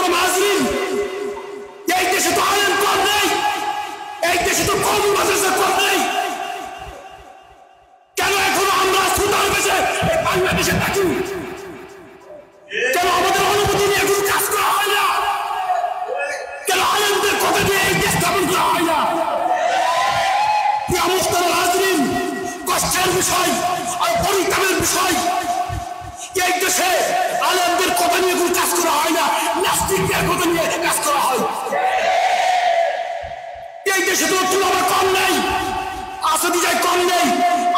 মুহতারাম হাজরিন, এই দেশে তো আলেম কম নেই, এই দেশে তো কওমি মাদ্রাসা কম নেই। কেন এখনো আমরা সুতার বেশে এই বাংলাদেশে থাকি? কেন আমাদের অনুমতি নিয়ে কোনো কাজ করা হয় না? কেন আলেমদের কথা দিয়ে এই দেশ স্থাপন করা হয় না? প্রিয় মুহতারাম হাজরিন, কষ্টের বিষয় আর পরিতাপের বিষয়, এই দেশে আলেমদের কথা নিয়ে কোনো কাজ করা হয় না, নাস্তিকদের কথা নিয়ে কাজ করা হয়। এই দেশে তো তুলনা কম নেই, আসাদি যায় কম নেই,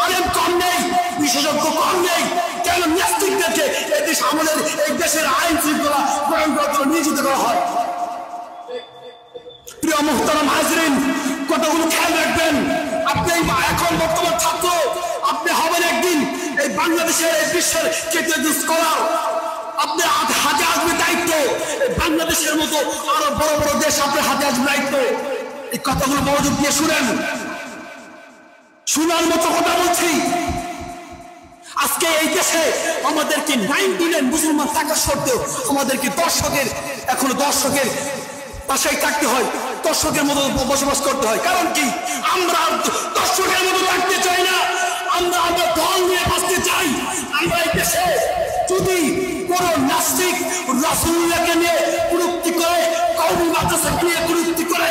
আলেম কম নেই, বিশেষজ্ঞ কম নেই। কেন নাস্তিকদেরকে এই দেশ আমাদের এই দেশের আইন শৃঙ্খলা গ্রহণ করার জন্য নিয়োজিত করা হয়? প্রিয় মুহতারাম হাজরিন, কতগুলো খেয়াল রাখবেন। আপনি এখন বর্তমান ছাত্র, আপনি হবেন একদিন এই বাংলাদেশের এই বিশ্বের কেন্দ্রীয় স্কলার। আপনার হাতে আসবে দায়িত্ব, বাংলাদেশের মতো আরো বড় বড় দেশ আপনার হাতে আসবে দায়িত্ব। এই কথাগুলো মনোযোগ দিয়ে শুনেন, শোনার মতো কথা বলছি। আজকে এই দেশে আমাদেরকে 99 মুসলমান থাকা সত্ত্বেও আমাদেরকে এখনো দর্শকের পাশায় থাকতে হয়, দর্শকের মতো বসবাস করতে হয়। কারণ কি? আমরা দর্শকের মতো থাকতে চাই না, আমরা দল নিয়ে বাঁচতে চাই। আমরা এই দেশে যদি কোন নাস্তিক রাসূলুল্লাহকে নিয়ে কুরুক্তি করে, কওমি মাদ্রাসাকে নিয়ে কুরুক্তি করে,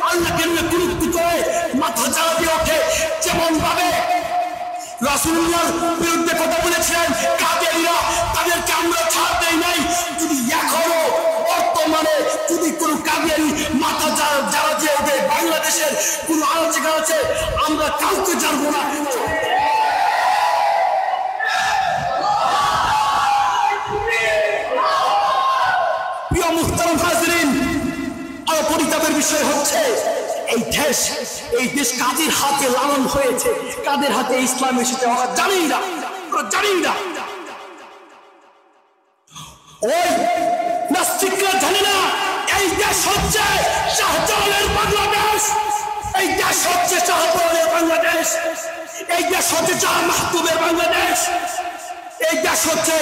আল্লাহকে নিয়ে কুরুক্তি করে, মাথা চাড়া দিয়ে ওঠে, যেমন ভাবে রাসূলুল্লাহর বিরুদ্ধে কথা বলেছিলেন কাদেরিরা, তাদেরকে আমরা ছাড় দেই নাই। যদি এখনো বর্তমানে যদি কোন কাদেরি মাথা যারা যে ওদের বাংলাদেশের কোন আলোচনা আছে, আমরা কাউকে জানবো না। প্রিয় মুহতারাম হাজরিন, আর পরিতাপের বিষয় হচ্ছে এই দেশ কাদের হাতে লালন হয়েছে, কাদের হাতে ইসলাম এসেছে আমরা জানি না। ওই নাস্তিকরা জানে না এই দেশ হচ্ছে শাহজালালের বাংলাদেশ, এই দেশ হচ্ছে শাহজালালের বাংলাদেশ, এই দেশ হচ্ছে জাহ মাহবুবের বাংলাদেশ, এই দেশ হচ্ছে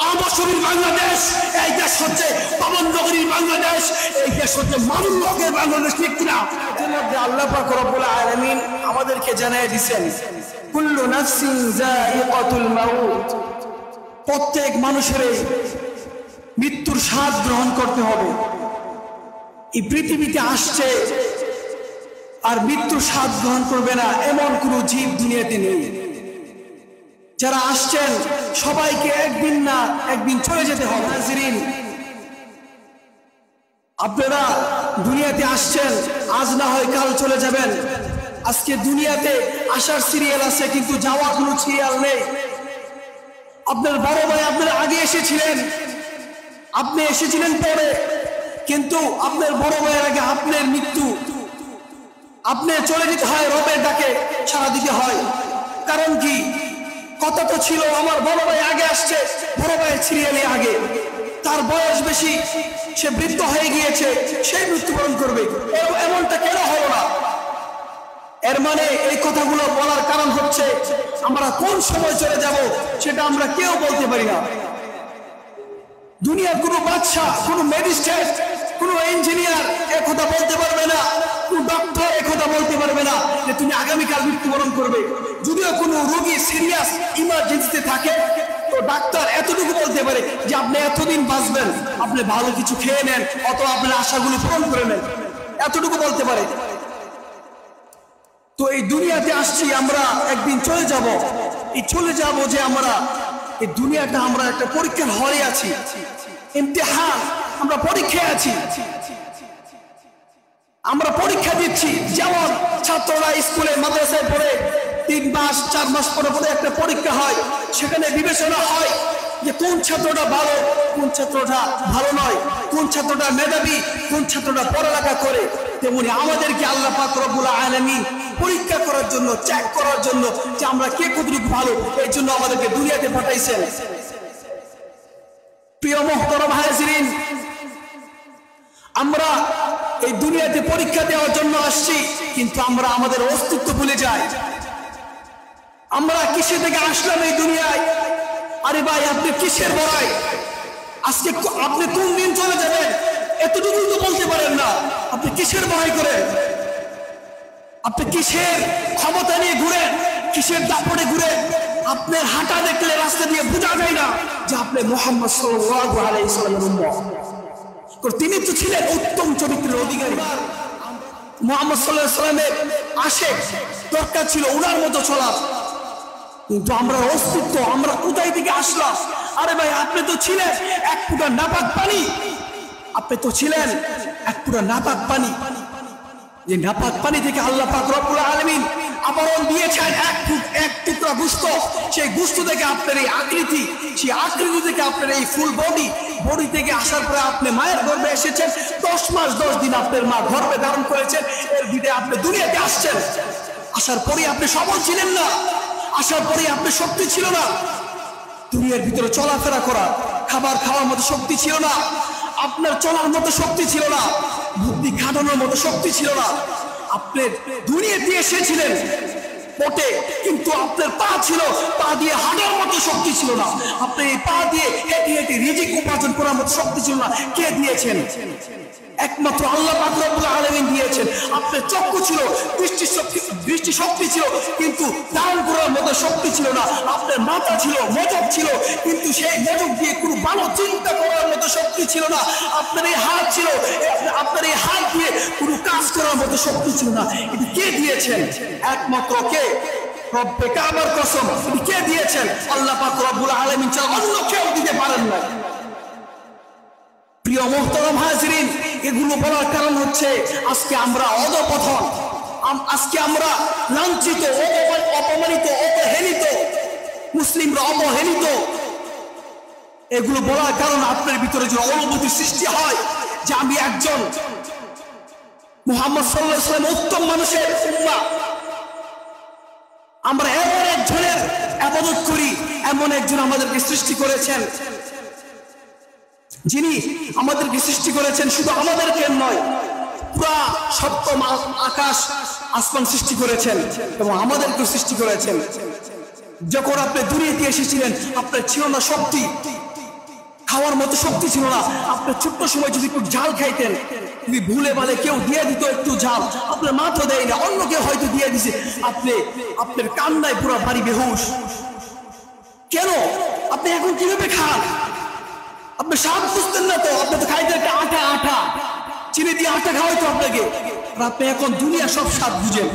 আমশরীর বাংলাদেশ, এই দেশ হচ্ছে পাবন নগরীর বাংলাদেশ, এই দেশ হচ্ছে মানুষ লোকের বাংলাদেশ। ঠিক কিনা? আল্লাহ পাক রব্বুল আলামিন আমাদেরকে জানিয়ে দিয়েছেন, কুল্লু নাফসিন যায়িকাতুল মাউত, প্রত্যেক মানুষের মৃত্যুর স্বাদ গ্রহণ করতে হবে। এই পৃথিবীতে আসছে আর মৃত্যুর স্বাদ গ্রহণ করবে না এমন কোন জীব দুনিয়াতে নেই। যারা আসছেন সবাইকে একদিন না একদিন চলে যেতে হবে। হাজরিন, আপনারা দুনিয়াতে আসছেন, আজ না হয় কাল চলে যাবেন। আজকে দুনিয়াতে আসার সিরিয়াল আছে, কিন্তু যাওয়ার কোনো সিরিয়াল নেই। আপনার বড় ভাই আপনার আগে এসেছিলেন, আপনি এসেছিলেন পরে, কিন্তু আপনার বড় ভাইয়ের আগে আপনার মৃত্যু। আপনি চলে যেতে হয়, রবের ডাকে সাড়া দিতে হয়। কারণ কি? কথা তো ছিল আমার বড় ভাই আগে আসছে, বড় ভাইয়ের সিরিয়ালে আগে, তার বয়স বেশি, সে বৃদ্ধ হয়ে গিয়েছে, সে মৃত্যুবরণ করবে। এমনটা কেন হলো না? এর মানে এই কথাগুলো বলার কারণ হচ্ছে আমরা কোন সময় চলে যাব সেটা আমরা কেউ বলতে পারি না। দুনিয়ার কোনো বাদশা, কোনো ম্যাজিস্ট্রেট, কোনো ইঞ্জিনিয়ার একথা বলতে পারবে না, কোনো ডক্টর একথা বলতে পারবে না যে তুমি আগামীকাল মৃত্যুবরণ করবে। যদিও কোনো রোগী সিরিয়াস ইমার্জেন্সিতে থাকে, তো ডাক্তার এতটুকু বলতে পারে যে আপনি এতদিন বাঁচবেন, আপনি ভালো কিছু খেয়ে নেন অথবা আপনার আশাগুলো পূরণ করে নেন, এতটুকু বলতে পারে। তো এই দুনিয়াতে আসছি, আমরা একদিন চলে যাব। এই চলে যাব যে আমরা এই দুনিয়াটা আমরা একটা পরীক্ষার হলে আছি, ইমতিহান, আমরা পরীক্ষায় আছি, আমরা পরীক্ষা দিচ্ছি। যেমন ছাত্ররা স্কুলে মাদ্রাসায় পড়ে 3 মাস 4 মাস পরে পরে একটা পরীক্ষা হয়, সেখানে বিবেচনা হয় যে কোন ছাত্রটা ভালো, কোন ছাত্রটা ভালো নয়, কোন ছাত্রটা মেধাবী, কোন ছাত্রটা পড়ালেখা করে। তেমনি আমাদেরকে আল্লাহ পাক রব্বুল আলামিন পরীক্ষা করার জন্য, চেক করার জন্য যে আমরা কে কতটুকু ভালো, এই জন্য আমাদেরকে দুনিয়াতে পাঠাইছেন। প্রিয় মুহতারাম হাজিরিন, আমরা এই দুনিয়াতে পরীক্ষা দেওয়ার জন্য আসছি, কিন্তু আমরা আমাদের অস্তিত্ব ভুলে যাই। আমরা কিসে থেকে আসলাম এই দুনিয়ায়? আরে ভাই, আপনি কিসের বড়াই? আজকে আপনি কোন দিন চলে যাবেন এতটুকুই তো বলতে পারেন না। আপনি কিসের ভয় করেন? আপনি কিসের ক্ষমতা নিয়ে ঘুরেন? কিসের দাপটে ঘুরেন? আপনার হাঁটা দেখলে রাস্তা দিয়ে বোঝা যায় না যে আপনি মুহাম্মদ সাল্লাল্লাহু আলাইহি ওয়াসাল্লামের উম্মত। তিনি তো ছিলেন উত্তম চরিত্রের অধিকারী। মুহাম্মদ সাল্লাল্লাহু আলাইহি ওয়াসাল্লামের আশিক, দরকার ছিল ওনার মতো চলা। কিন্তু আমরা অস্তিত্ব, আমরা কোথায় থেকে আসলাম? আরে ভাই, আপনি তো ছিলেন এক ফুটা নাপাক পানি। আপনি তো ছিলেন এক ফুটা নাপাক পানি। যে নাপাক পানি থেকে আল্লাহ পাক রব্বুল আলামিন আবরণ দিয়েছেন এক টুকরা গোশত। সেই গোশত থেকে আপনার এই আকৃতি, সেই আকৃতি থেকে আপনার এই ফুল বডি থেকে আসার পরে আপনি মায়ের গর্ভে এসেছেন। 10 মাস 10 দিন আপনার মা গর্ভে ধারণ করেছেন। এর ভিতরে আপনি দুনিয়াতে আসছেন। আসার পরে আপনি সবল ছিলেন না। আসার পরে আপনার শক্তি ছিল না। দুনিয়ার ভিতরে চলাফেরা করা, খাবার খাওয়ার মতো শক্তি ছিল না। আপনার চলার মতো শক্তি ছিল না। বুদ্ধি খাটানোর মতো শক্তি ছিল না। আপনি দুনিয়াতে এসেছিলেন বটে, কিন্তু আপনার পা ছিল, পা দিয়ে হাঁটার মতো শক্তি ছিল না। আপনি এই পা দিয়ে হেঁটে হেঁটে রিজিক উপার্জন করার মতো শক্তি ছিল না। কে দিয়েছেন? একমাত্র আল্লাহ পাক রব্বুল আলামিন দিয়েছেন। আপনার চক্ষু ছিল, দৃষ্টি শক্তি ছিল, কিন্তু দান করার মতো শক্তি ছিল না। আপনার মাথা ছিল, মজক ছিল, কিন্তু সেই মজক দিয়ে কোনো ভালো চিন্তা করার মতো শক্তি ছিল না। আপনার এই হাত ছিল, আপনার এই হাত দিয়ে কোনো কাজ করার মতো শক্তি ছিল না। এটি কে দিয়েছেন? একমাত্র কে? রব্বে কাবার কসম, এটি কে দিয়েছেন? আল্লাহ পাক রব্বুল আলামিন ছাড়া অন্য কেউ দিতে পারেন না। প্রিয় মুহতারাম হাজিরিন, এগুলো বলার কারণ হচ্ছে আজকে আমরা অধঃপতন, আজকে আমরা লাঞ্ছিত, অপমানিত, অবহেলিত, মুসলিমরা অবহেলিত। এগুলো বলার কারণ আপনার ভিতরে যে অনুভূতি সৃষ্টি হয় যে আমি একজন মুহাম্মদ সাল্লাল্লাহু আলাইহি ওয়াসাল্লাম উত্তম মানুষের উম্মাহ। আমরা এমন একজনের ইবাদত করি, এমন একজন আমাদেরকে সৃষ্টি করেছেন, যিনি আমাদেরকে সৃষ্টি করেছেন শুধু আমাদেরকে নয়, পুরা সপ্তম আকাশ আসমান সৃষ্টি করেছেন এবং আমাদেরকে সৃষ্টি করেছেন। যখন আপনি দুনিয়াতে এসেছিলেন আপনার ছিল না শক্তি, খাওয়ার মতো শক্তি ছিল না। আপনার ছোট্ট সময় যদি একটু ঝাল খাইতেন, যদি ভুলে ভালে কেউ দিয়ে দিত একটু ঝাল, আপনার মাত্র দেয় না, অন্য কেউ হয়তো দিয়ে দিছে, আপনার কান্নায় পুরো বাড়ি বেহুশ। কেন? আপনি এখন কিভাবে খান? আপনি স্বাদ বুঝতেন না তো। আপনি তো খাইতেন একটা আটা চিনি দিয়ে আটা খাওয়াইতো আপনাকে। আর আপনি এখন দুনিয়া সব স্বাদ বুঝেন।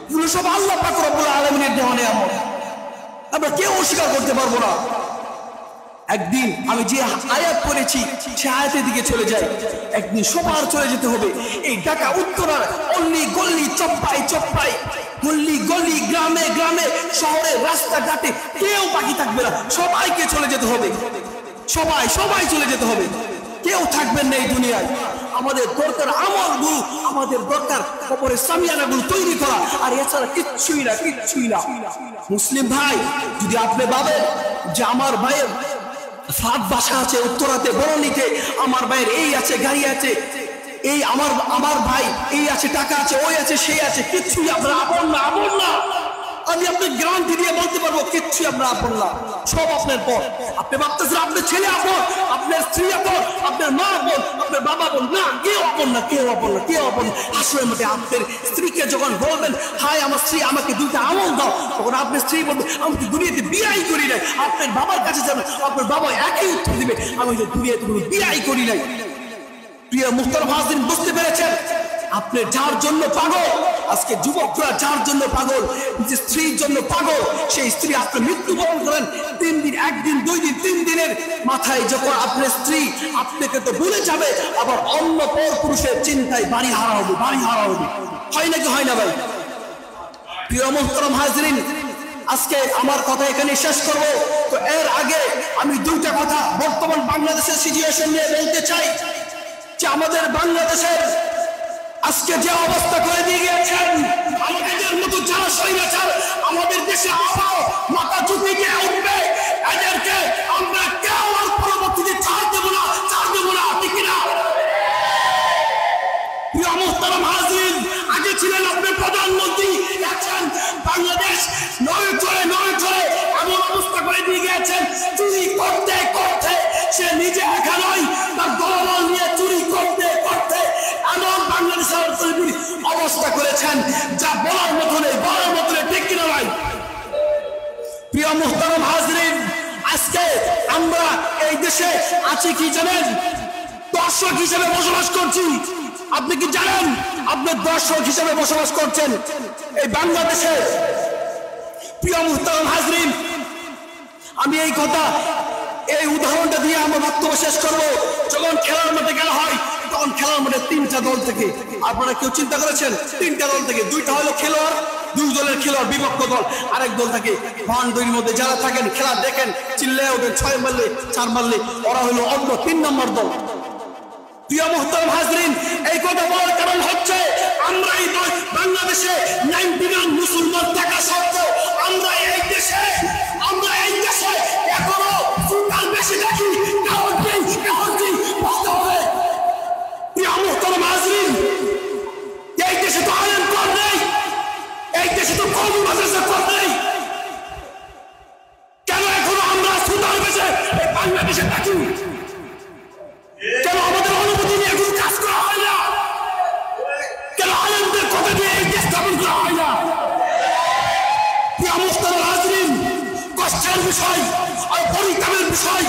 এগুলো সব আল্লাহ পাক রব্বুল আলামিনের দেওয়া নিয়ামত, আমরা কেউ অস্বীকার করতে পারবো না। একদিন আমি যে আয়াত পড়েছি সে আয়াতের দিকে চলে যাই। একদিন সবার চলে যেতে হবে। এই ঢাকা উত্তরার অল্লি গল্লি, চপ্পাই চপ্পাই, গল্লি গল্লি, গ্রামে গ্রামে, শহরে রাস্তাঘাটে কেউ বাকি থাকবে না। সবাইকে চলে যেতে হবে। সবাই চলে যেতে হবে। কেউ থাকবেন না এই দুনিয়ায়। আমাদের দরকার আমলগুলো, আমাদের দরকার কবরের সামিয়ানাগুলো তৈরি করা, আর এছাড়া কিচ্ছুই না। মুসলিম ভাই, যদি আপনি ভাবেন যে আমার ভাইয়ের ফ্ল্যাট বাসা আছে উত্তরাতে, বরণীতে, আমার ভাইয়ের এই আছে, গাড়ি আছে, এই আমার ভাই এই আছে, টাকা আছে, ওই আছে, সেই আছে, কিচ্ছুই আপনার আপন না। আমি আপনার গ্যারান্টি দিয়ে বলতে পারবো কিচ্ছু আমরা আপন না। সব আপনার পর। আপনি ভাবতেছেন আপনার ছেলে আপন, আপনার স্ত্রী আপন, আপনার মা আপন, আপনার বাবা আপন না। কেউ আপন না। আসলে মধ্যে আপনার স্ত্রীকে যখন বলবেন হাই আমার স্ত্রী আমাকে 2টা আমল দাও, তখন আপনার স্ত্রী বলবে আমি তো দুনিয়াতে বিয়াই করি নাই। আপনার বাবার কাছে যাবেন, আপনার বাবা একই উত্তর দিবে আমি তো দুনিয়াতে কোনো বিয়াই করি নাই। প্রিয় মুহতারাম হাজিরিন, বুঝতে পেরেছেন? আপনি যার জন্য পাগল, আজকে যুবকরা যার জন্য পাগল, যে স্ত্রীর জন্য পাগল, সেই স্ত্রী আপনি মৃত্যুবরণ করেন 3 দিন, 1 দিন, 2 দিন, 3 দিনের মাথায় যখন আপনার স্ত্রী আপনাকে তো ভুলে যাবে, আবার অন্য পর পুরুষের চিন্তায় বাড়ি হারা হবে। হয় নাকি হয় না ভাই? প্রিয় মুহতারাম হাজিরিন, আজকে আমার কথা এখানে শেষ করব। তো এর আগে আমি 2টা কথা বর্তমান বাংলাদেশের সিচুয়েশন নিয়ে বলতে চাই যে আমাদের বাংলাদেশের আজকে যে অবস্থা করে দিয়ে গিয়েছেন, আমাদের মতো যারা স্বৈরাচার আমাদের দেশে আবার মাথা ঝুঁকে গিয়ে উঠবে, এদেরকে আমরা কেউ আর পরবর্তীতে ছাড় দেবো না। আপনি কিনা? প্রিয় মুহতারাম হাজিরিন, আগে ছিলেন আপনি প্রধানমন্ত্রী, এখন বাংলাদেশ নয় চলে এমন অবস্থা করে দিয়ে গিয়েছেন, চুরি করতে সে নিজে একা নয়, তার দলবল নিয়ে চুরি করতে আমরা এই দেশে আছি কি জানেন? দর্শক হিসেবে বসবাস করছি। আপনি কি জানেন আপনি দর্শক হিসেবে বসবাস করছেন এই বাংলাদেশে? প্রিয় মুহতারাম হাজরিন, আমি এই কথা এই উদাহরণটা দিয়ে আমার বক্তব্য শেষ করব। যখন খেলার মাঠে খেলা হয় তখন খেলার মাঠে 3টা দল থেকে, আপনারা কেউ চিন্তা করেছেন? 3টা দল থেকে 2টা হলো খেলোয়াড়, 2 দলের খেলোয়াড়, বিপক্ষ দল আরেক দল থাকে। বাউন্ডারির মধ্যে যারা থাকেন খেলা দেখেন, চিল্লায় ওঠেন, 6 মারলে 4 মারলে ওরা হলো অন্য 3 নম্বর দল। প্রিয় মুহতারাম হাজরিন, এই কথা বলার কারণ হচ্ছে আমরা এই বাংলাদেশে 99 মুসলমান থাকা সত্ত্বেও আমরা এই দেশে এখনো সুলতান বেশি দেখি। কারণ কি বলতে হবে? প্রিয় মুহতারাম হাজরিন, এই দেশে তো আলেম কম নেই, এই দেশে তো কওমি মাদ্রাসা কম নেই। কেন এখনো আমরা সুলতান বেশি এই বাংলাদেশে থাকি? কেন আমাদের অনুমতি নিয়ে কোনো কাজ করা হয় না? কেন আলেমদের কথা দিয়ে এই দেশ স্থাপন করা হয় না? প্রিয় মুহতারাম হাজরিন, কষ্টের বিষয় আর পরিতাপের বিষয়,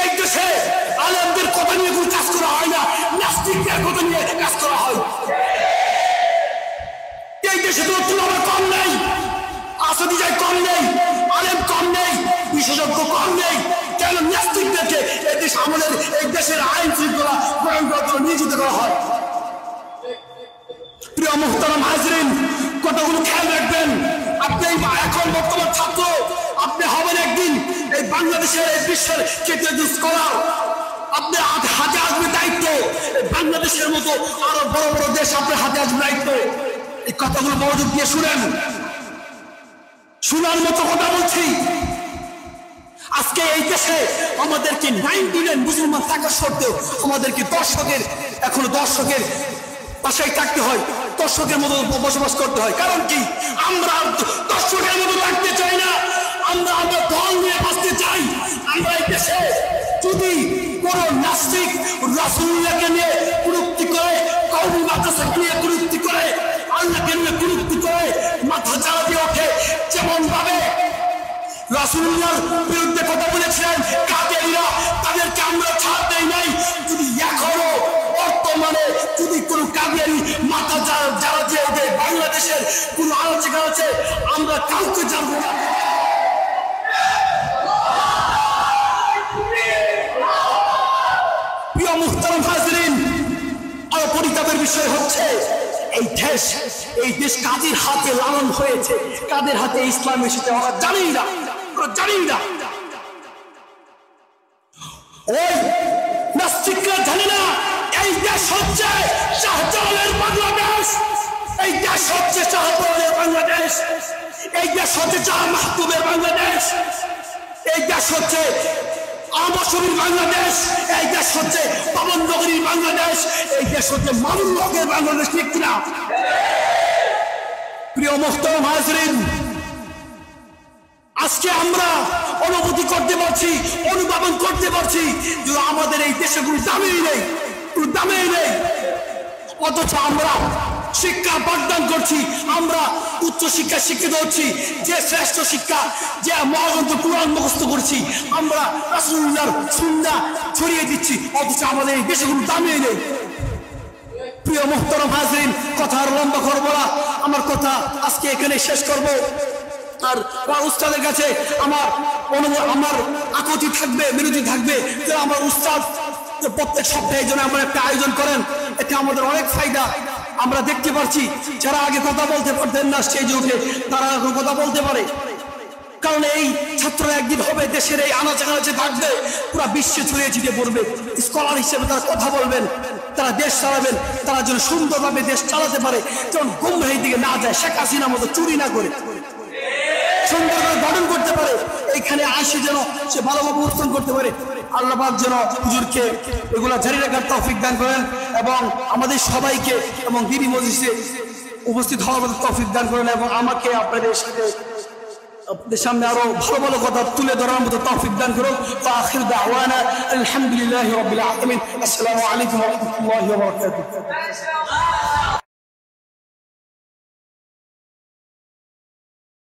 এই দেশে আলেমদের কথা নিয়ে কোনো কাজ করা হয় না, নাস্তিকদের কথা নিয়ে কাজ করা হয়। এই দেশে তো তুলনা কম নেই, আসদি যায় কম নেই, আলেম কম নেই, বিশেষজ্ঞ কম নেই। কেন নাস্তিকদেরকে এই দেশ আমাদের এই দেশের আইন শৃঙ্খলা প্রয়োগ করার জন্য নিয়োজিত করা হয়? প্রিয় মুহতারাম হাজরিন, কতগুলো খেয়াল রাখবেন। আপনি এখন বর্তমান ছাত্র, আপনি হবেন একদিন এই বাংলাদেশের এই বিশ্বের কেন্দ্রীয় স্কলার। আপনার হাতে আসবে দায়িত্ব, বাংলাদেশের মতো আরো বড় বড় দেশ আপনার হাতে আসবে দায়িত্ব। এই কথাগুলো মনোযোগ দিয়ে শুনেন, শোনার মতো কথা বলছি। আজকে এই দেশে আমাদেরকে 99 মুসলমান থাকা সত্ত্বেও আমাদেরকে এখনো দর্শকের পাশায় থাকতে হয়, দর্শকের মতো বসবাস করতে হয়। কারণ কি? আমরা দর্শকের মতো থাকতে চাই না, আমরা দল নিয়ে বাঁচতে চাই। আমরা এই দেশে যদি কোন নাস্তিক রাসূলুল্লাহকে নিয়ে কুরুক্তি করে, কওমি মাদ্রাসাকে নিয়ে কুরুক্তি করে, আল্লাহকে নিয়ে কুরুক্তি করে মাথা চাড়া দিয়ে ওঠে, যেমন ভাবে রাসূলুল্লাহর বিরুদ্ধে কথা বলেছিলেন কাদেরিরা, তাদেরকে আমরা ছাড় দেই নাই। যদি এখনো বর্তমানে যদি কোন কাদেরি মাথা যারা দিয়ে ওঠে বাংলাদেশের কোন আলোচনা আছে, আমরা কাউকে জানবো না। প্রিয় মুহতারাম হাজরিন, আরো পরিতাপের বিষয় হচ্ছে এই দেশ কাদের হাতে লালন হয়েছে, কাদের হাতে ইসলাম এসেছে আমরা জানি না। ওই নাস্তিকরা জানে না এই দেশ হচ্ছে শাহজালালের বাংলাদেশ, এই দেশ হচ্ছে শাহজালালের বাংলাদেশ, এই দেশ হচ্ছে শাহ মাহবুবের বাংলাদেশ, এই দেশ হচ্ছে আমার ছবির বাংলাদেশ, এই দেশ হচ্ছে পাবন নগরীর বাংলাদেশ, এই দেশ হচ্ছে মামুন হকের বাংলাদেশ। ঠিক কিনা? প্রিয় মুহতারাম হাজরিন, আজকে আমরা অনুভূতি করতে পারছি, অনুধাবন করতে পারছি যে আমাদের এই দেশে কোনো দামেই নেই, অথচ আমরা শিক্ষা পাঠদান করছি, আমরা উচ্চ শিক্ষা শিক্ষিত হচ্ছি, যে শ্রেষ্ঠ শিক্ষা, যে মহাগ্রন্থ কুরআন মুখস্থ করছি, আমরা রাসূলুল্লাহর সুন্নাহ ছড়িয়ে দিচ্ছি, অথচ আমাদের এই দেশে কোনো দামেই নেই। প্রিয় মুহতারাম হাজরিন, কথা আর লম্বা করবো না, আমার কথা আজকে এখানে শেষ করব। আর উস্তাদের কাছে আমার আকুতি থাকবে, বিরতি থাকবে যে আমার উস্তাদ প্রত্যেক সপ্তাহে যেন আমরা একটা আয়োজন করেন, এতে আমাদের অনেক ফায়দা। আমরা দেখতে পাচ্ছি যারা আগে কথা বলতে পারতেন না স্টেজে উঠে, তারা এখন কথা বলতে পারে। কারণ এই ছাত্ররা একদিন হবে দেশের এই আনাচে কানাচে থাকবে, পুরো বিশ্বে ছড়িয়ে ছিটিয়ে পড়বে। স্কলার হিসেবে তারা কথা বলবেন, তারা দেশ চালাবেন, তারা যেন সুন্দরভাবে দেশ চালাতে পারে, যেমন গুমরাহির দিকে না যায়, শেখ হাসিনার মতো চুরি না করে সুন্দরভাবে গঠন করতে পারে। এইখানে আসে যেন সে ভালোভাবে অনুষ্ঠান করতে পারে। আল্লাহ পাক যেন হুজুরকে এগুলা জারি রাখার তৌফিক দান করেন এবং আমাদের সবাইকে এবং দিনী মজলিসে উপস্থিত হওয়ার মতো তৌফিক দান করেন এবং আমাকে আপনাদের সামনে আরো ভালো ভালো কথা তুলে ধরার মতো তৌফিক দান করুন। আখির দাওয়ানা আলহামদুলিল্লাহি রাব্বিল আলামিন। আসসালামু আলাইকুম ওয়া রাহমাতুল্লাহি ওয়া বারাকাতুহু।